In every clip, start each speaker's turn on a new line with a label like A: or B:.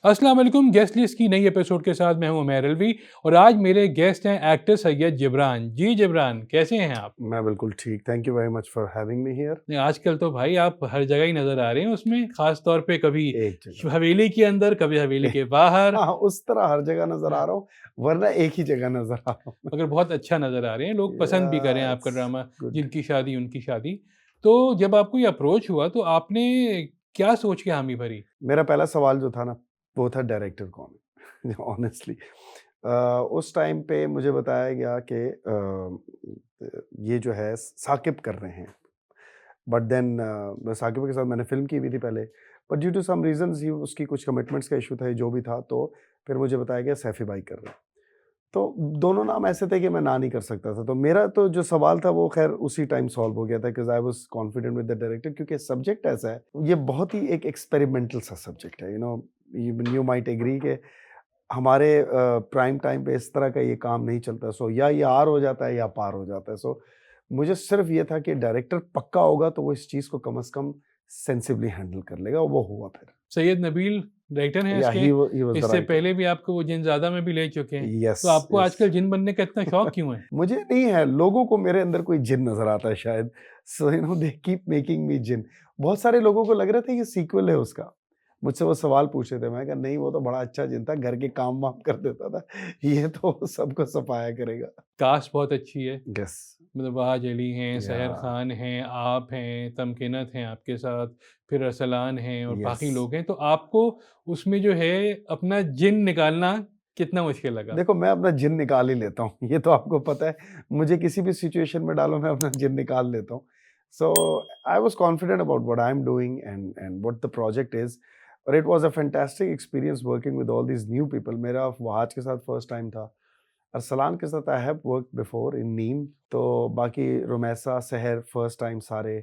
A: अस्सलाम वालेकुम। Guest list की नई एपिसोड के साथ मैं हूं उमैर अलवी और आज मेरे गेस्ट हैं एक्टर सैयद जिब्रान। जी जिब्रान, कैसे हैं आप?
B: मैं बिल्कुल ठीक। Thank you very much for having me here.
A: नहीं, आजकल तो भाई आप हर जगह ही नज़र आ रहे हैं उसमें, ख़ास तौर पे कभी
B: एक जगह
A: हवेली के अंदर, कभी हवेली के बाहर,
B: हाँ, उस तरह हर जगह नज़र आ रहा हूँ, वरना एक ही जगह नज़र आ रहा हूँ।
A: मगर बहुत अच्छा नज़र आ रहे हैं। लोग पसंद भी कर रहे हैं आपका
B: यस,
A: ड्रामा,
B: गुड।
A: जिनकी शादी उनकी शादी। तो जब आपको ये अप्रोच हुआ तो आपने क्या सोच के हामी भरी?
B: मेरा पहला सवाल जो था ना, वो था डायरेक्टर कौन है? ऑनेस्टली उस टाइम पे मुझे बताया गया कि ये जो है साकिब कर रहे हैं। बट देन साकिब के साथ मैंने फ़िल्म की हुई थी पहले, but due to some reasons ही उसकी कुछ कमिटमेंट्स का इश्यू था, जो भी था, तो फिर मुझे बताया गया सैफी भाई कर रहे हैं। तो दोनों नाम ऐसे थे कि मैं ना नहीं कर सकता था। तो मेरा तो जो सवाल था वो ख़ैर उसी टाइम सॉल्व हो गया था because I was confident with the director, क्योंकि सब्जेक्ट ऐसा है, ये बहुत ही एक एक्सपेरिमेंटल सा सब्जेक्ट है, यू माइट एग्री कि हमारे प्राइम टाइम पे इस तरह का ये काम नहीं चलता। सो या ये आर हो जाता है या पार हो जाता है। सो मुझे सिर्फ़ ये था कि डायरेक्टर पक्का होगा तो वो इस चीज़ को कम से कम सेंसिबली हैंडल कर लेगा, और वो हुआ फिर।
A: सैयद नबील डायरेक्टर हैं
B: या
A: इसके।
B: ही वाज़ द
A: इससे
B: राइटर।
A: पहले भी आपको वो जिनज़ादा में भी ले चुके हैं।
B: यस,
A: तो आपको
B: यस।
A: आजकल जिन बनने का इतना शौक क्यों है?
B: मुझे नहीं है, लोगों को मेरे अंदर कोई जिन नज़र आता है शायद। सो दे कीप मेकिंग मी जिन। बहुत सारे लोगों को लग रहा था ये सीक्वल है उसका। मुझसे वो सवाल पूछ रहे थे, मैंने कहा नहीं, वो तो बड़ा अच्छा जिन था, घर के काम-वाम कर देता था। ये तो सबको सफाया करेगा।
A: कास्ट बहुत अच्छी है।
B: यस।
A: मतलब वहाज अली हैं,
B: या
A: सहर खान हैं, आप हैं, तमकीनत हैं आपके साथ, फिर अरसलान हैं और
B: यस।
A: बाकी लोग हैं। तो आपको उसमें जो है अपना जिन निकालना कितना मुश्किल लगा?
B: देखो, मैं अपना जिन निकाल ही लेता हूँ, ये तो आपको पता है। मुझे किसी भी सिचुएशन में डालो, मैं अपना जिन निकाल लेता हूँ। So I was confident about what I am doing and what the project is, और it was a fantastic experience working with all these new people. मेरा वहाज के साथ फर्स्ट टाइम था। अरसलान के साथ I have worked before in Neem, तो बाकी रुमैसा, सहर फर्स्ट टाइम सारे।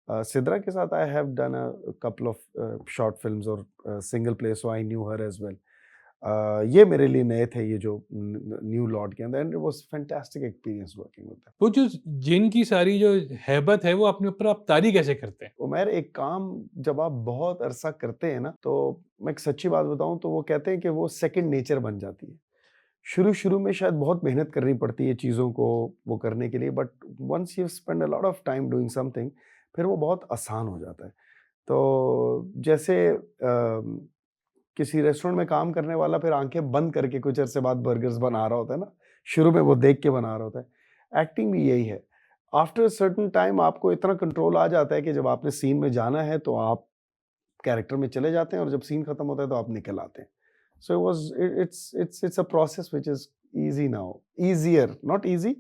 B: सिद्रा के साथ I have done a couple of short films और single play, so I knew her as well. ये मेरे लिए नए थे, ये जो न्यू लॉर्ड के अंदर, and it was fantastic experience working with them.
A: वो जो जिन की सारी जो हैबत है, वो अपने ऊपर आप तारी कैसे करते हैं?
B: उमैर, एक काम जब आप बहुत अरसा करते हैं ना, तो मैं एक सच्ची बात बताऊं तो वो कहते हैं कि वो सेकंड नेचर बन जाती है। शुरू-शुरू में शायद बहुत मेहनत करनी पड़ती है चीज़ों को वो करने के लिए, but once you spend a lot of time doing something, फिर वो बहुत आसान हो जाता है। तो जैसे किसी रेस्टोरेंट में काम करने वाला फिर आँखें बंद करके कुछ अरसे बाद बर्गर्स बना रहा होता है ना, शुरू में वो देख के बना रहा होता है। एक्टिंग भी यही है। आफ्टर अ सर्टेन टाइम आपको इतना कंट्रोल आ जाता है कि जब आपने सीन में जाना है तो आप कैरेक्टर में चले जाते हैं, और जब सीन खत्म होता है तो आप निकल आते हैं। So it was it's a process which is easy now, easier, not easy,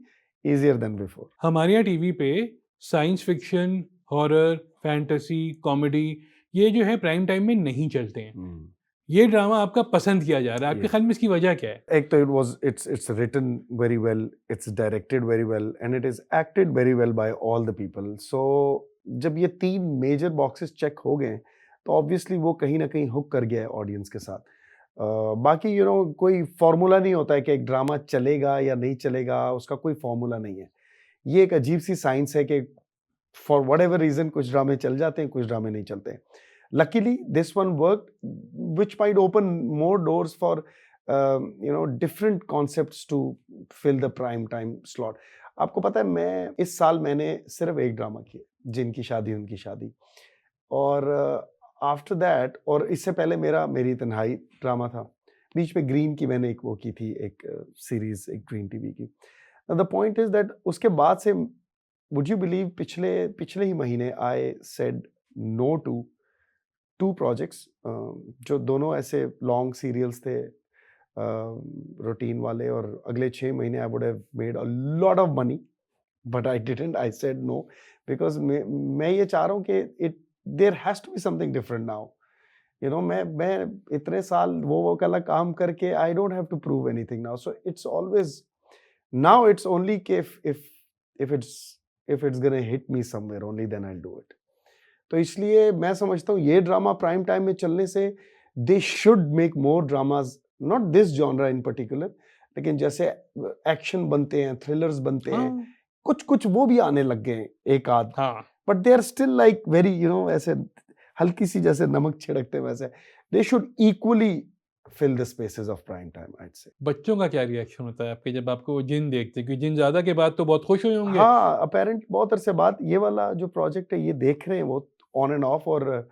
B: easier than before.
A: हमारे यहाँ टीवी पे science fiction, horror, fantasy, comedy ये जो है प्राइम टाइम में नहीं चलते हैं।
B: हुँ,
A: ये ड्रामा आपका पसंद किया जा रहा है। आपके
B: या।
A: ख़्याल में इसकी वजह क्या है?
B: एक तो it's written very well, it's directed very well, and it is acted very well by all the people. So जब ये 3 मेजर बॉक्सेस चेक हो गए, तो ऑब्वियसली वो कहीं न कहीं हुक कर गया है ऑडियंस के साथ। बाकी कोई फ़ॉर्मूला नहीं होता है कि एक ड्रामा चलेगा या नहीं चलेगा, उसका कोई फ़ॉर्मूला नहीं है। ये एक अजीब-सी साइंस है कि फॉर व्हाटएवर रीज़न कुछ ड्रामे चल जाते हैं, कुछ ड्रामे नहीं चलते हैं। Luckily this one worked, which might open more doors for different concepts to fill the prime time slot. आपको पता है, मैं इस साल मैंने सिर्फ एक ड्रामा किया, जिनकी शादी उनकी शादी, और आफ्टर दैट, और इससे पहले मेरा मेरी तन्हाई ड्रामा था। बीच में ग्रीन की मैंने एक वो की थी, एक सीरीज, एक ग्रीन टीवी की। द पॉइंट इज दैट उसके बाद से, वुड यू बिलीव, पिछले पिछले ही महीने I said no to 2 projects, जो दोनों ऐसे लॉन्ग सीरियल्स थे, रूटीन वाले, और अगले 6 महीने I would have made a lot of money, but I didn't, I said no, because मैं ये चाह रहा हूँ कि it there has to be something different now. मैं इतने साल वो वाला काम करके I don't have to prove anything now, so it's always, now it's only कि if it's if it's gonna hit me somewhere, only then I will do it. तो इसलिए मैं समझता हूँ ये ड्रामा प्राइम टाइम में चलने से they should make more dramas, not this genre in particular, लेकिन जैसे एक्शन बनते हैं, थ्रिलर्स बनते हैं,
A: हाँ,
B: कुछ कुछ वो भी आने लग गए हैं, एक आध,
A: हाँ।
B: But they are still like very, ऐसे हल्की सी जैसे नमक छिड़कते हैं वैसे। They should equally fill the spaces of prime time, I'd say.
A: बच्चों का क्या रिएक्शन होता है आपके जब आपको वो जिन देखते हैं? क्योंकि जिन ज़्यादा के बाद तो बहुत खुश हुए होंगे।
B: हाँ, अपेरेंट बहुत अरसे बाद ये वाला जो प्रोजेक्ट है ये देख रहे हैं वो ऑन एंड ऑफ, और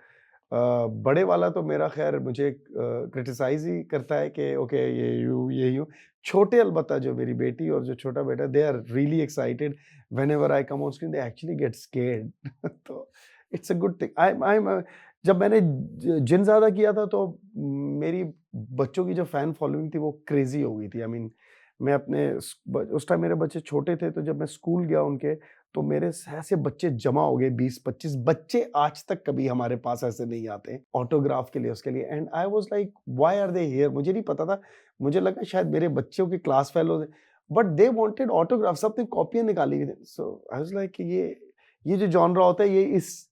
B: बड़े वाला तो मेरा खैर मुझे क्रिटिसाइज ही करता है कि ओके ये यूं। छोटे अलबत्ता जो मेरी बेटी और जो छोटा बेटा, they are really excited whenever I come on screen, they actually get scared. तो it's a good thing. I जब मैंने जिन ज्यादा किया था तो मेरी बच्चों की जो फैन फॉलोइंग थी वो क्रेजी हो गई थी। आई मीन मैं अपने उस टाइम मेरे बच्चे छोटे थे, तो जब मैं स्कूल गया उनके, तो मेरे ऐसे बच्चे जमा हो गए, 20-25 बच्चे। आज तक कभी हमारे पास ऐसे नहीं आते ऑटोग्राफ के लिए, उसके लिए। And I was like why are they here, मुझे नहीं पता था। मुझे लगा शायद मेरे बच्चों के क्लास फेलो थे, बट दे वांटेड ऑटोग्राफ, सबने कॉपियां निकाली हुई थी। सो आई वाज लाइक ये जो जॉनरा होता है ये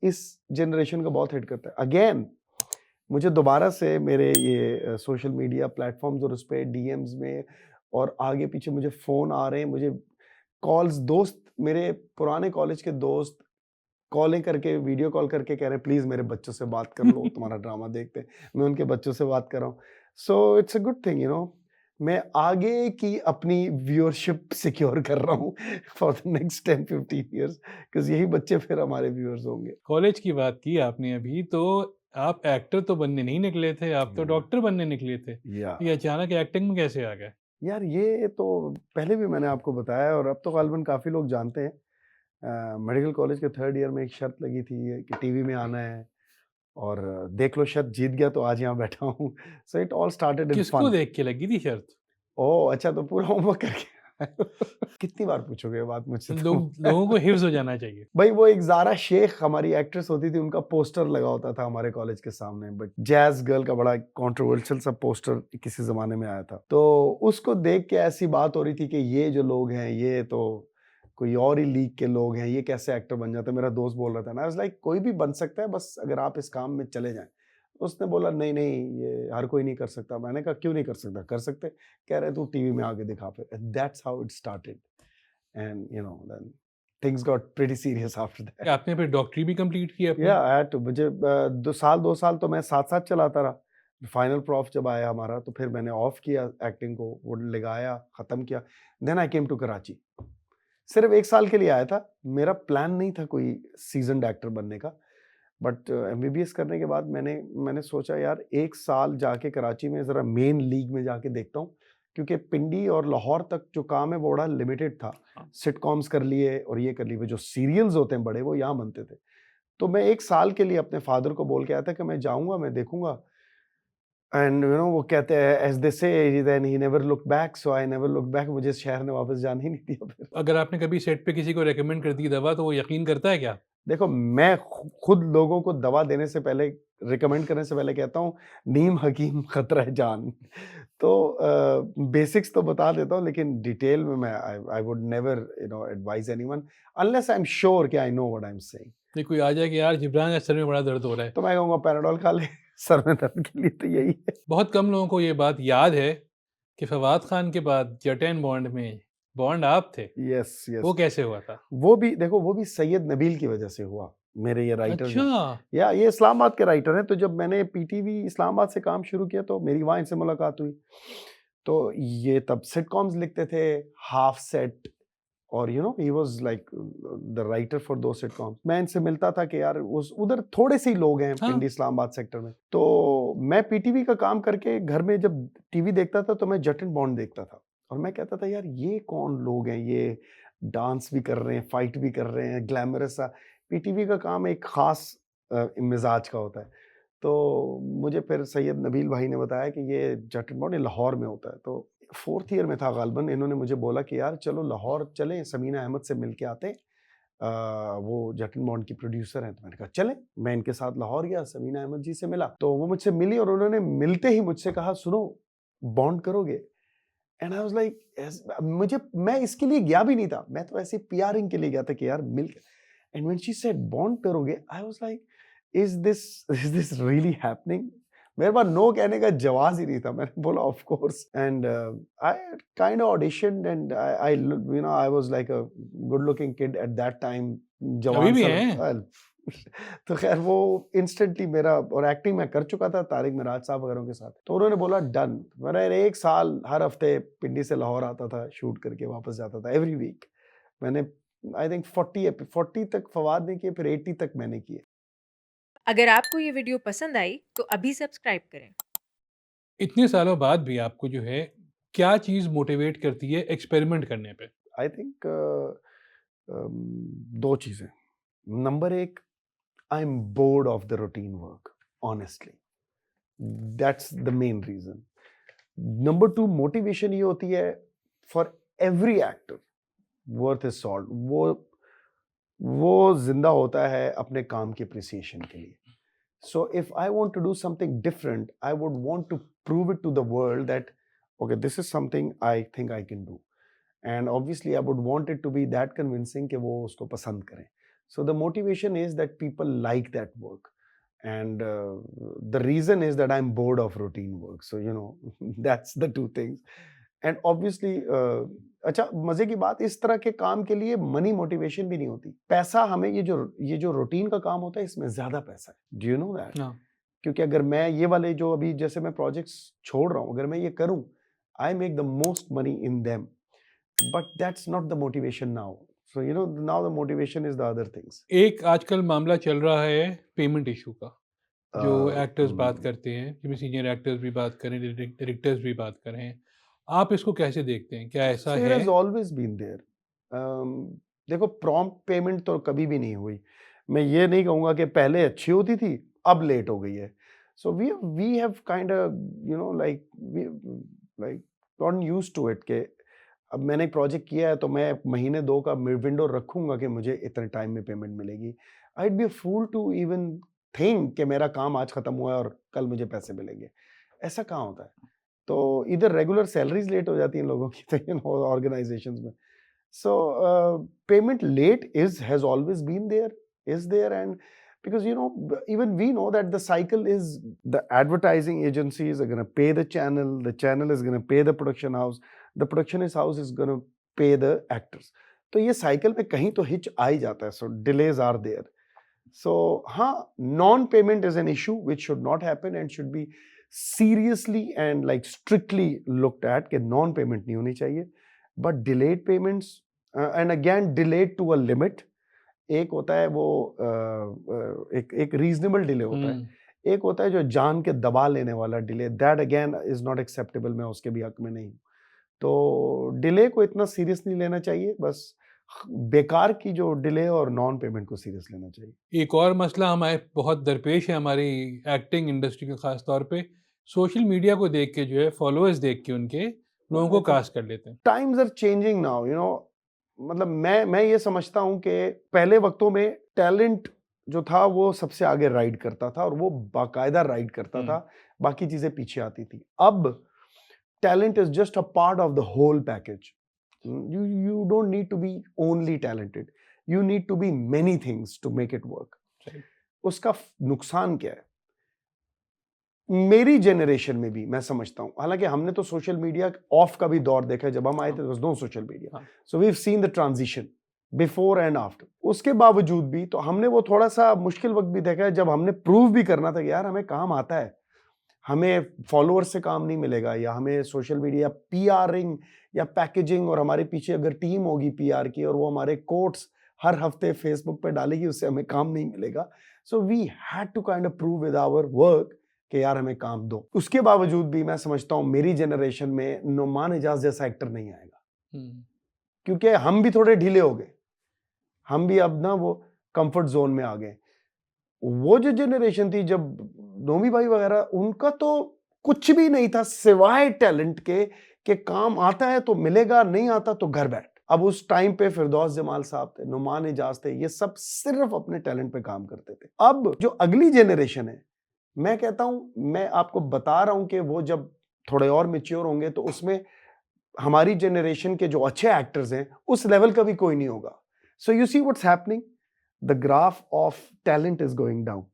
B: इस जनरेशन का बहुत हिट करता है। अगेन मुझे दोबारा से मेरे ये सोशल मीडिया प्लेटफॉर्म्स और उस पे डीएम्स में और आगे पीछे मुझे फ़ोन आ रहे हैं, मुझे कॉल्स, दोस्त मेरे पुराने कॉलेज के दोस्त कॉलें करके, वीडियो कॉल करके कह रहे हैं प्लीज़ मेरे बच्चों से बात कर लो, तुम्हारा ड्रामा देखते हैं। मैं उनके बच्चों से बात कर रहा हूँ। So it's a good thing, you know. मैं आगे की अपनी व्यूअरशिप सिक्योर कर रहा हूँ for the next 10-15 years, because यही बच्चे फिर हमारे व्यूअर्स होंगे।
A: कॉलेज की बात की आपने अभी, तो आप एक्टर तो बनने नहीं निकले थे, आप तो
B: Yeah.
A: डॉक्टर बनने निकले थे।
B: या
A: ये अचानक एक्टिंग में कैसे आ गए?
B: यार ये तो पहले भी मैंने आपको बताया और अब तो गालिबन काफ़ी लोग जानते हैं। मेडिकल कॉलेज के 3rd ईयर में एक शर्त लगी थी कि टीवी में आना है, और देख लो शर्त जीत गया तो आज यहाँ बैठा हूँ। So it all started in
A: किसको
B: फन।
A: देख के लगी थी शर्त?
B: ओह! अच्छा, तो पूरा होमवर्क करके आए हो। कितनी बार पूछोगे ये बात मुझसे तुम?
A: लोगों को हिफ्ज़ हो जाना चाहिए।
B: भाई वो एक ज़ारा शेख हमारी एक्ट्रेस होती थी, उनका पोस्टर लगा होता था हमारे कॉलेज के सामने, बट जैज़ गर्ल का बड़ा कंट्रोवर्शियल सा पोस्टर किसी ज़माने में आया था। तो उसको देख के ऐसी बात हो रही थी कि ये जो लोग हैं ये तो कोई और ही लीग के लोग हैं, ये कैसे एक्टर बन जाते हैं? मेरा दोस्त बोल रहा था ना, आई वाज़ लाइक कोई भी बन सकता है बस अगर आप इस काम में चले जाएँ। उसने बोला नहीं, नहीं ये हर कोई नहीं कर सकता। मैंने कहा क्यों नहीं कर सकता? कर सकते। कह रहे तू टीवी में आके दिखा फिर। That's how it started and you know then things got pretty serious after that.
A: क्या आपने फिर डॉक्टरी भी कंप्लीट की अपनी?
B: या आई हैड टू। मुझे 2 साल तो मैं साथ-साथ चलाता रहा। फाइनल प्रॉफ जब आया हमारा तो फिर मैंने ऑफ किया एक्टिंग को, वो लगाया, खत्म किया। Then I came to Karachi. सिर्फ 1 साल के लिए आया था। मेरा प्लान नहीं था कोई सीज़न्ड एक्टर बनने का। बट एमबीबीएस करने के बाद मैंने सोचा यार 1 साल जाके कराची में ज़रा मेन लीग में जाके देखता हूँ, क्योंकि पिंडी और लाहौर तक जो काम है वो बड़ा लिमिटेड था।
A: हाँ।
B: सिटकॉम्स कर लिए और ये कर लिए, वो जो सीरियल्स होते हैं बड़े वो यहाँ बनते थे। तो मैं 1 साल के लिए अपने फादर को बोल के आया था कि मैं जाऊँगा, मैं देखूँगा। एंड यू नो वो कहते हैं as they say then he never looked back, so I never looked back. मुझे शहर ने वापस जाने ही नहीं दिया फिर।
A: अगर आपने कभी सेट पे किसी को रिकमेंड कर दी दवा तो वो यकीन करता है क्या?
B: देखो मैं खुद लोगों को दवा देने से पहले, रिकमेंड करने से पहले कहता हूँ नीम हकीम खतरा है जान। तो बेसिक्स तो बता देता हूँ, लेकिन डिटेल में मैं I would never you know advise anyone unless I am sure कि I know what I am saying.
A: नहीं, कोई आ जाए कि यार जिब्रान के सर में बड़ा दर्द हो रहा है।
B: तो मैं कहूँगा पैराडोल खा ले। सर में दर्द के लिए तो यही है।
A: बहुत कम लोगों को ये बात याद है कि फवाद खान के बाद जट एंड बॉन्ड में बॉन्ड आप थे।
B: यस
A: वो
B: यस।
A: कैसे हुआ था?
B: वो भी देखो, वो भी सैयद नबील की वजह से हुआ। मेरे ये राइटर्स हैं,
A: अच्छा,
B: या ये इस्लामाबाद के राइटर हैं। तो जब मैंने पीटीवी इस्लामाबाद से काम शुरू किया तो मेरी वहाँ इनसे मुलाकात हुई। तो ये तब सिटकॉम्स लिखते थे, हाफ सेट, और you know he was like the writer for दो सिटकॉम्स। मैं इनसे मिलता था कि यार उस उधर थोड़े से ही लोग हैं
A: हाँ।
B: पिंडी इस्लामाबाद सेक्टर में। तो मैं पीटीवी का काम करके घर में जब टीवी देखता था तो मैं जट एंड बॉन्ड देखता था, और मैं कहता था यार ये कौन लोग हैं, ये डांस भी कर रहे हैं, फाइट भी कर रहे हैं, ग्लैमरस सा। पीटीवी का काम एक खास मिजाज का होता है। तो मुझे फिर सैयद नबील भाई ने बताया कि ये जट एंड बॉन्ड लाहौर में होता है। तो 4th ईयर में था गालिबन, इन्होंने मुझे बोला कि यार चलो लाहौर चलें, समीना अहमद से मिल के आते हैं। वो जट एंड बॉन्ड की प्रोड्यूसर हैं। तो मैंने कहा चलें। मैं इनके साथ लाहौर गया, समीना अहमद जी से मिला। तो वो मुझसे मिली और उन्होंने मिलते ही मुझसे कहा सुनो बॉन्ड करोगे? एंड आई वाज लाइक मैं इसके लिए गया भी नहीं था, मैं तो ऐसे पीआरिंग के लिए गया था कि यार मिल के। And when she said bond करोगे, I was like is this really happening? मेरे पास नो कहने का जवाब ही नहीं था। मैंने बोला of course. And I kind of auditioned and I you know I was like a good looking kid at that time.
A: अभी
B: जवान
A: भी
B: सा
A: हैं?
B: well, तो खैर वो इंस्टेंटली मेरा, और एक्टिंग मैं कर चुका था तारिक मिराज साहब वगैरह के साथ, तो उन्होंने बोला डन। मैंने 1 साल हर हफ्ते पिंडी से लाहौर आता था, शूट करके वापस जाता था एवरी वीक। मैंने आई थिंक 40 तक फवाद ने किए, फिर 80 तक मैंने किए।
C: अगर आपको ये वीडियो पसंद आई तो अभी सब्सक्राइब करें।
A: इतने सालों बाद भी आपको जो है क्या चीज़ मोटिवेट करती है एक्सपेरिमेंट करने पे?
B: आई थिंक 2 चीज़ें। Number 1, I am board of the routine work, honestly. That's the main reason. Number 2, motivation ये होती है for every actor worth is salt, वो जिंदा होता है अपने काम की अप्रिसिएशन के लिए। So if I want to do something different, I would want to prove it to the world that okay, this is something I think I can do, and obviously I would want it to be that convincing कि वो उसको पसंद करें। So the motivation is that people like that work, and the reason is that I'm bored of routine work, so that's the 2 things. And obviously अच्छा, मजे की बात, इस तरह के काम के लिए मनी मोटिवेशन भी नहीं होती। पैसा हमें ये जो रूटीन का काम होता है इसमें ज्यादा पैसा है, डू यू नो दैट?
A: हाँ।
B: क्योंकि अगर मैं ये वाले जो अभी जैसे मैं प्रोजेक्ट्स छोड़ रहा हूँ, अगर मैं ये करूँ, I make the most money in them, but that's not the motivation now. So now the motivation is the other things.
A: एक आजकल मामला चल रहा है पेमेंट इशू का, जो एक्टर्स बात करते हैं, जिसमें सीनियर एक्टर्स भी बात करें, डायरेक्टर्स भी बात करें। आप इसको कैसे देखते हैं? क्या ऐसा
B: There
A: है?
B: has always been there. देखो, प्रॉम्प्ट पेमेंट तो कभी भी नहीं हुई। मैं ये नहीं कहूँगा कि पहले अच्छी होती थी, अब लेट हो गई है। So we have kind like gotten used to it, कि अब मैंने प्रोजेक्ट किया है तो मैं महीने 2 का विंडो रखूंगा कि मुझे इतने टाइम में पेमेंट मिलेगी। I would be a fool to even think कि मेरा काम आज खत्म हुआ है और कल मुझे पैसे मिलेंगे। ऐसा कहाँ होता है? तो इधर रेगुलर सैलरीज लेट हो जाती हैं लोगों की, तो ऑर्गेनाइजेशंस में। So payment late has always been there, is there, and because even we know that the cycle is, the advertising agencies are going to pay the channel is going to pay the production house is going to pay the actors. तो ये cycle में कहीं तो hitch आ ही जाता है, so delays are there. So हाँ, non payment is an issue which should not happen and should be seriously and like strictly looked at, कि non payment नहीं होनी चाहिए, but delayed payments and again delayed to a limit. एक होता है वो एक रीजनेबल डिले होता है, एक होता है जो जान के दबा लेने वाला delay, that again is not acceptable. मैं उसके भी हक में नहीं हूँ। तो डिले को इतना सीरियस नहीं लेना चाहिए, बस बेकार की जो डिले और नॉन पेमेंट को सीरियस लेना चाहिए।
A: एक और मसला हमारे बहुत दरपेश है हमारी एक्टिंग इंडस्ट्री के खास तौर पे, सोशल मीडिया को देख के जो है, फॉलोअर्स देख के उनके लोगों को कास्ट कर लेते हैं।
B: टाइम्स आर चेंजिंग नाउ, मतलब मैं ये समझता हूं कि पहले वक्तों में टैलेंट जो था वो सबसे आगे राइड करता था, और वो बाकायदा राइड करता था, बाकी चीजें पीछे आती थी। अब talent is just a part of the whole package. you don't need to be only talented, you need to be many things to make it work. उसका नुकसान क्या है? मेरी जनरेशन में भी मैं समझता हूं, हालांकि हमने तो सोशल मीडिया ऑफ का भी दौर देखा है, जब हम आए थे no social media, so we have seen the transition before and after. उसके बावजूद भी तो हमने वो थोड़ा सा मुश्किल वक्त भी देखा है, जब हमने प्रूव भी करना था कि यार हमें काम आता है, हमें फॉलोअर्स से काम नहीं मिलेगा, या हमें सोशल मीडिया पीआरिंग या पैकेजिंग, और हमारे पीछे अगर टीम होगी पीआर की और वो हमारे कोट्स हर हफ्ते फेसबुक पे डालेगी, उससे हमें काम नहीं मिलेगा। So we had to kind of prove with our work कि यार हमें काम दो। उसके बावजूद भी मैं समझता हूँ मेरी जनरेशन में नुमान इजाज जैसा एक्टर नहीं आएगा, क्योंकि हम भी थोड़े ढीले हो गए, हम भी अब ना वो कंफर्ट जोन में आ गए। वो जो जनरेशन थी जब नोमी भाई वगैरह, उनका तो कुछ भी नहीं था सिवाय टैलेंट के काम आता है तो मिलेगा, नहीं आता तो घर बैठ। अब उस टाइम पे फिरदौस जमाल साहब थे, नुमान इजाज थे, ये सब सिर्फ अपने टैलेंट पे काम करते थे। अब जो अगली जनरेशन है, मैं कहता हूं, मैं आपको बता रहा हूं कि वो जब थोड़े और मैच्योर होंगे तो उसमें हमारी जनरेशन के जो अच्छे एक्टर्स हैं उस लेवल का भी कोई नहीं होगा। So you see what's happening, the graph of talent is going down.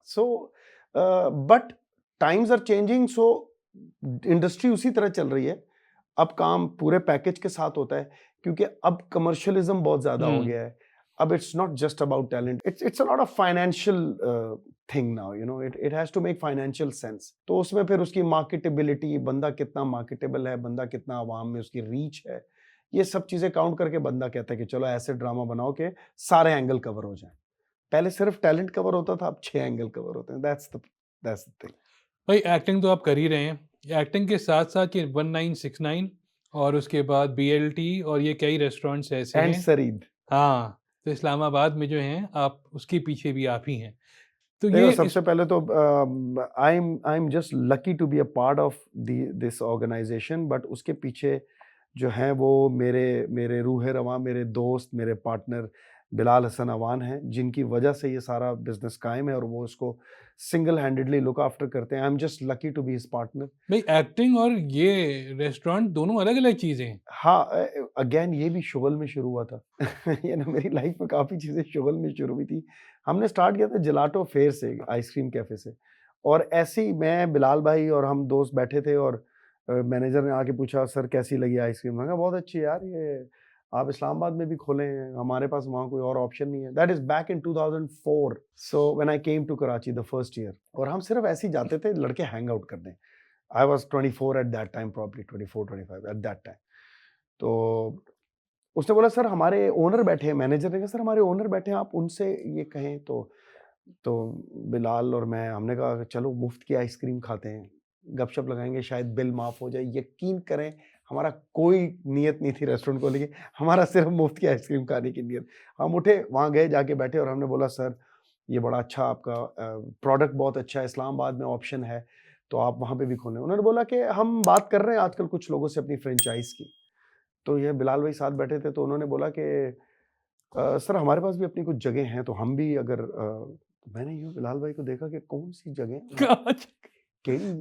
B: So but times are changing, so industry उसी तरह चल रही है। अब काम पूरे पैकेज के साथ होता है, क्योंकि अब कमर्शियलिज्म बहुत ज्यादा हो गया है। अब it's not just about talent, it's a lot of financial thing now, you know, it has to make financial sense. तो उसमें फिर उसकी marketability, बंदा कितना marketable है, बंदा कितना आवाम में उसकी reach है, ये सब चीजें काउंट करके बंदा कहता है कि चलो ऐसे ड्रामा बनाओ कि सारे एंगल कवर हो जाएं। पहले सिर्फ टैलेंट कवर होता था, अब 6 एंगल कवर होते हैं। That's the thing.
A: भाई एक्टिंग तो आप कर ही रहे हैं, एक्टिंग के साथ साथ ये 1969 और उसके बाद BLT और ये कई रेस्टोरेंट्स ऐसे
B: एंड
A: हैं।
B: सरीद।
A: हाँ, तो इस्लामाबाद में जो हैं आप उसके पीछे भी आप ही हैं। तो
B: देखो
A: ये
B: सबसे पहले तो I am just lucky to be a part of this organisation, but उसके पीछे जो हैं वो मेरे रूह रवां, मेरे दोस्त, मेरे पार्टनर बिलाल हसन अवान हैं, जिनकी वजह से ये सारा बिजनेस कायम है और वो इसको सिंगल हैंडेडली लुक आफ्टर करते हैं। I am just lucky to be his partner.
A: भाई एक्टिंग और ये रेस्टोरेंट दोनों अलग अलग चीजें हैं।
B: हाँ, अगेन ये भी शुगल में शुरू हुआ था। ये ना मेरी लाइफ में काफ़ी चीज़ें शुगल में शुरू हुई थी। हमने स्टार्ट किया था जिलाटो फेयर से, आइसक्रीम कैफ़े से, और ऐसे ही मैं, बिलाल भाई और हम दोस्त बैठे थे और मैनेजर ने आके पूछा, सर कैसी लगी आइसक्रीम? मैंने कहा बहुत अच्छी है यार, ये आप इस्लामाबाद में भी खोले हैं, हमारे पास वहाँ कोई और ऑप्शन नहीं है। That is back in 2004, so when I came to Karachi the first year, और हम सिर्फ ऐसे ही जाते थे लड़के हैंग आउट करने। I was 24 at that time, probably 24-25 at that time. तो उसने बोला, सर हमारे ओनर बैठे हैं। मैनेजर ने कहा, सर हमारे ओनर बैठे हैं, आप उनसे ये कहें। तो बिलाल और मैं, हमने कहा चलो मुफ्त की आइसक्रीम खाते हैं, गपशप लगाएंगे, शायद बिल माफ़ हो जाए। यकीन करें हमारा कोई नियत नहीं थी रेस्टोरेंट को लेके, हमारा सिर्फ मुफ्त की आइसक्रीम खाने की नियत। हम उठे, वहाँ गए, जाके बैठे और हमने बोला, सर ये बड़ा अच्छा आपका प्रोडक्ट बहुत अच्छा है, इस्लामाबाद में ऑप्शन है, तो आप वहाँ पे भी खोलें। उन्होंने बोला कि हम बात कर रहे हैं आजकल कुछ लोगों से अपनी फ्रेंचाइज की। तो ये बिलाल भाई साथ बैठे थे, तो उन्होंने बोला कि सर हमारे पास भी अपनी कुछ जगह हैं, तो हम भी अगर मैंने यूँ बिलाल भाई को देखा कि कौन सी जगह केड़ी,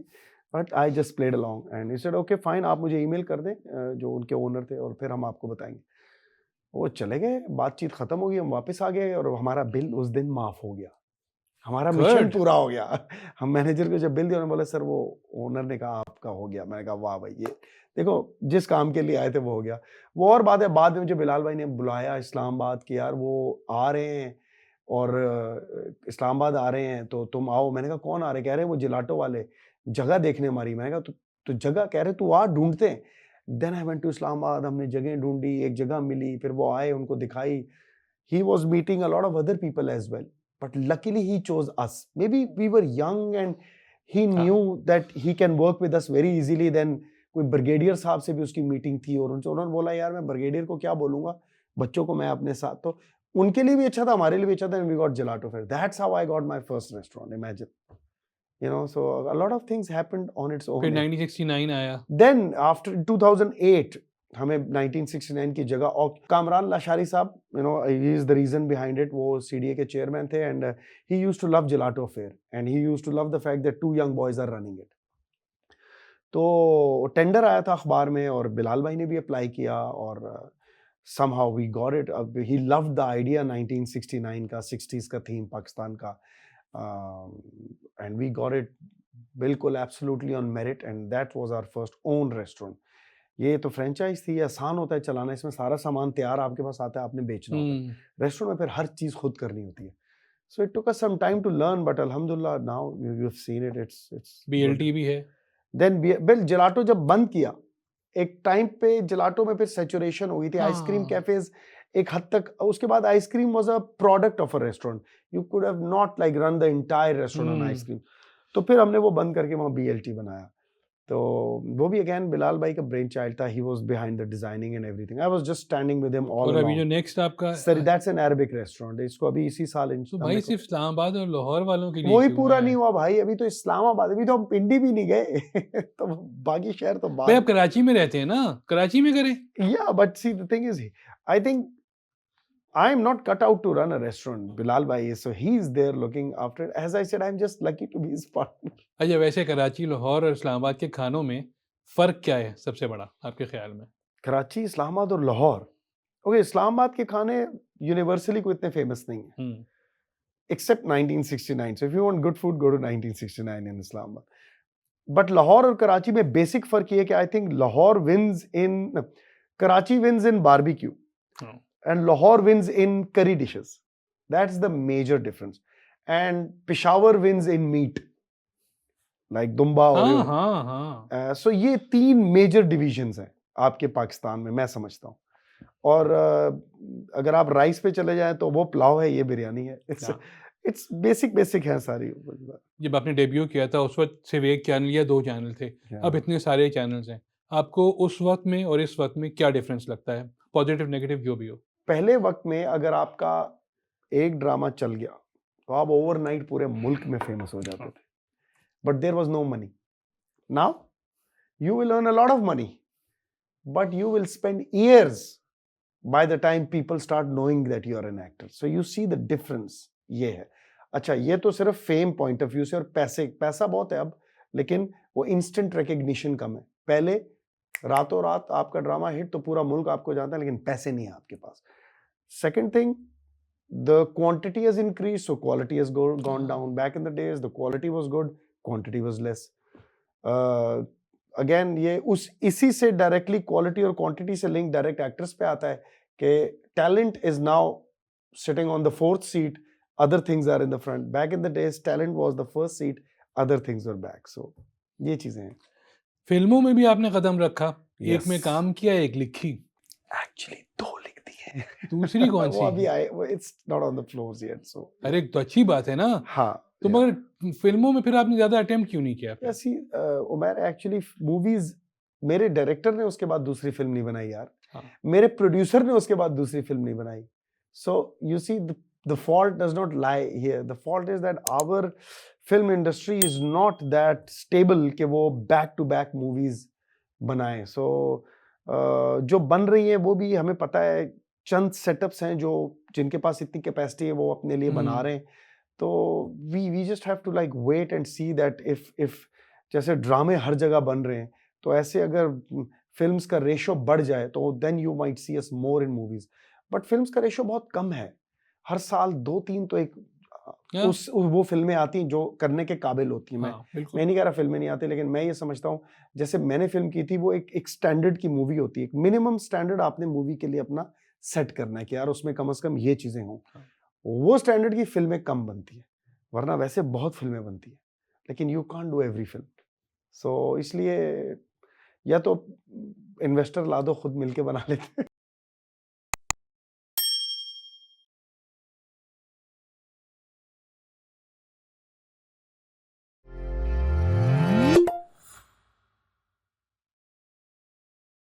B: but I just played along and he said okay fine, आप मुझे ईमेल कर दें, जो उनके ओनर थे, और फिर हम आपको बताएंगे। वो चले गए, बातचीत खत्म हो गई, हम वापस आ गए और हमारा बिल उस दिन माफ हो गया, हमारा मिशन
A: Good.
B: पूरा हो गया। हम मैनेजर को जब बिल दिया, उन्होंने बोला सर वो ओनर ने कहा आपका हो गया। मैंने कहा वाह भाई, ये देखो जिस काम के लिए आए थे वो हो गया। वो और बात है, बाद में मुझे बिलाल भाई ने बुलाया इस्लामाबाद कि यार वो आ रहे हैं और इस्लामाबाद आ रहे हैं, तो तुम आओ। मैंने कहा कौन आ रहे? कह रहे हैं वो जिलाटो वाले, जगह देखने हमारी। मैंने कहा तो जगह, कह रहे तू आ, ढूंढते हैं। Then I went to Islamabad, हमने जगह ढूंढी, एक जगह मिली, फिर वो आए, उनको दिखाई। He was meeting a lot of other people as well, but luckily he chose us. Maybe we were young and he knew that he can work with us very easily. Then कोई brigadier साहब से भी उसकी meeting थी और उनसे उन्होंने बोला यार मैं ब्रिगेडियर को क्या बोलूँगा, बच्चों को मैं अपने साथ, तो उनके लिए भी अच्छा था, हमारे लिए भी अच्छा था, and we got gelato fair. That's how I got my first restaurant, imagine. You know, so a lot of things happened on its own.
A: फिर 1969 आया।
B: Then after 2008 हमें 1969 की जगह, और कामरान लाशारी साहब, you know he is the reason behind it, वो CDA के chairman थे, and he used to love gelato fair and he used to love the fact that 2 young boys are running it. तो tender आया था अखबार में और बिलाल भाई ने भी अप्लाई किया और somehow we got it. He loved the idea 1969 का, 60s का थीम पाकिस्तान का, and we got it बिल्कुल absolutely on merit, and that was our first own restaurant. ये तो फ्रेंचाइज थी, आसान होता है चलाना, इसमें सारा सामान तैयार आपके पास आता है, आपने बेचना होता है। रेस्टोरेंट में फिर हर चीज़ खुद करनी होती है। So it took us some time to learn, but alhamdulillah now you've seen it, it's
A: BLT भी है।
B: then बिल जिलाटो जब बंद किया, एक टाइम पे जिलाटो में फिर सैचुरेशन हो गई थी, आइसक्रीम कैफेज एक हद तक, उसके बाद ice cream was a product of a restaurant, you could have not like run the entire restaurant on ice cream. तो फिर हमने वो बंद करके वहाँ BLT बनाया। तो वो भी अगेन बिलाल भाई का ब्रेन चाइल्ड था, he was behind the designing and everything, I was just standing with him all
A: और अभी जो
B: अलोंग।
A: नेक्स्ट आपका
B: sir that's an Arabic restaurant, इसको अभी इसी साल
A: तो भाई सिर्फ इस्लामाबाद और लाहौर वालों के लिए
B: वही
A: क्यों
B: पूरा
A: है?
B: नहीं हुआ भाई, अभी तो इस्लामाबाद, अभी तो हम पिंडी भी नहीं गए। तो बाकी शहर तो
A: भाई
B: बाद।
A: आप कराची में रहते हैं ना, कराची में करें।
B: Yeah, but see, the thing is, I think I am not cut out to run a restaurant. Bilal bhai is, so he's there looking after it. As I said, I'm just lucky to be his partner.
A: अच्छा, वैसे कराची, लाहौर और इस्लामाबाद के खानों में फ़र्क क्या है सबसे बड़ा आपके ख्याल में?
B: कराची, इस्लामाबाद और लाहौर। ओके, इस्लामाबाद के खाने यूनिवर्सली कोई इतने फेमस नहीं है, except 1969. So if you want good food, go to 1969 in Islamabad. But Lahore और कराची में बेसिक फर्क ये है कि I think Lahore wins in, Karachi wins in barbecue and Lahore wins in curry dishes. That's the major difference. And Peshawar wins in meat, like dumba or
A: हाँ हाँ हाँ
B: so ये 3 मेजर डिविजन्स हैं आपके पाकिस्तान में, मैं समझता हूँ. और अगर आप राइस पे चले जाएं तो वो पुलाव है, ये बिरयानी है.
A: हाँ।
B: इट्स बेसिक है सारी.
A: जब आपने डेब्यू किया था उस वक्त सिर्फ एक चैनल या 2 चैनल थे, अब इतने सारे चैनल्स हैं. आपको उस वक्त में और इस वक्त में क्या डिफरेंस लगता है, पॉजिटिव नेगेटिव जो भी हो?
B: पहले वक्त में अगर आपका एक ड्रामा चल गया तो आप ओवरनाइट पूरे मुल्क में फेमस हो जाते थे, but there was no money. Now you will earn a lot of money, but you will spend years by the time people start knowing that you are an actor. So you see the difference. ये है. अच्छा, ये तो सिर्फ fame point of view से, और पैसा बहुत है अब, लेकिन वो इंस्टेंट रिकग्निशन कम है. पहले रातों रात आपका ड्रामा हिट तो पूरा मुल्क आपको जानता है, लेकिन पैसे नहीं है आपके पास. Second thing, the quantity has increased, so quality has gone down. Back in the days, the quality was good, quantity was less. Again ये इसी से डायरेक्टली क्वालिटी और क्वांटिटी से लिंक डायरेक्ट एक्ट्रेस पे आता है कि talent is now sitting on the 4th seat, other things are in the front. Back in the days talent was the 1st seat, other things were back. So ये चीजें हैं.
A: फिल्मों में भी आपने कदम रखा, एक में
B: Yes.
A: काम किया, एक लिखी.
B: एक्चुअली 2 लिख दिए.
A: दूसरी कौन
B: वो
A: सी?
B: अभी आए, it's not on the floors yet. So
A: अरे तो अच्छी बात है ना.
B: हाँ.
A: तो मगर फिल्मों में फिर आपने ज्यादा अटेम्प्ट क्यों नहीं किया?
B: ऐसी उमर एक्चुअली मूवीज, मेरे डायरेक्टर ने उसके बाद दूसरी फिल्म नहीं बनाई यार.
A: हाँ.
B: मेरे प्रोड्यूसर ने उसके बाद दूसरी फिल्म नहीं बनाई. So you see the fault does not lie here. The fault is that our film industry is not that stable कि वो बैक टू बैक मूवीज बनाए. सो जो बन रही हैं वो भी हमें पता है, चंद सेटअप्स हैं जो जिनके पास इतनी कैपेसिटी है वो अपने लिए बना रहे हैं. तो we just have to like wait and see that if जैसे ड्रामे हर जगह बन रहे हैं, तो ऐसे अगर फिल्म्स का रेशो बढ़ जाए तो then you might see us more in movies. But films का रेशो बहुत कम है. हर साल 2-3 तो एक वो फिल्में आती हैं जो करने के काबिल होती हैं. मैं नहीं कह रहा फिल्में नहीं आती, लेकिन मैं ये समझता हूँ जैसे मैंने फिल्म की थी, वो एक स्टैंडर्ड की मूवी होती है. एक मिनिमम स्टैंडर्ड आपने मूवी के लिए अपना सेट करना है कि यार उसमें कम से कम ये चीजें हों. वो स्टैंडर्ड की फिल्में कम बनती है, वरना वैसे बहुत फिल्में बनती है, लेकिन you can't do every film. So इसलिए या तो इन्वेस्टर ला दो, खुद मिलके बना लेते हैं.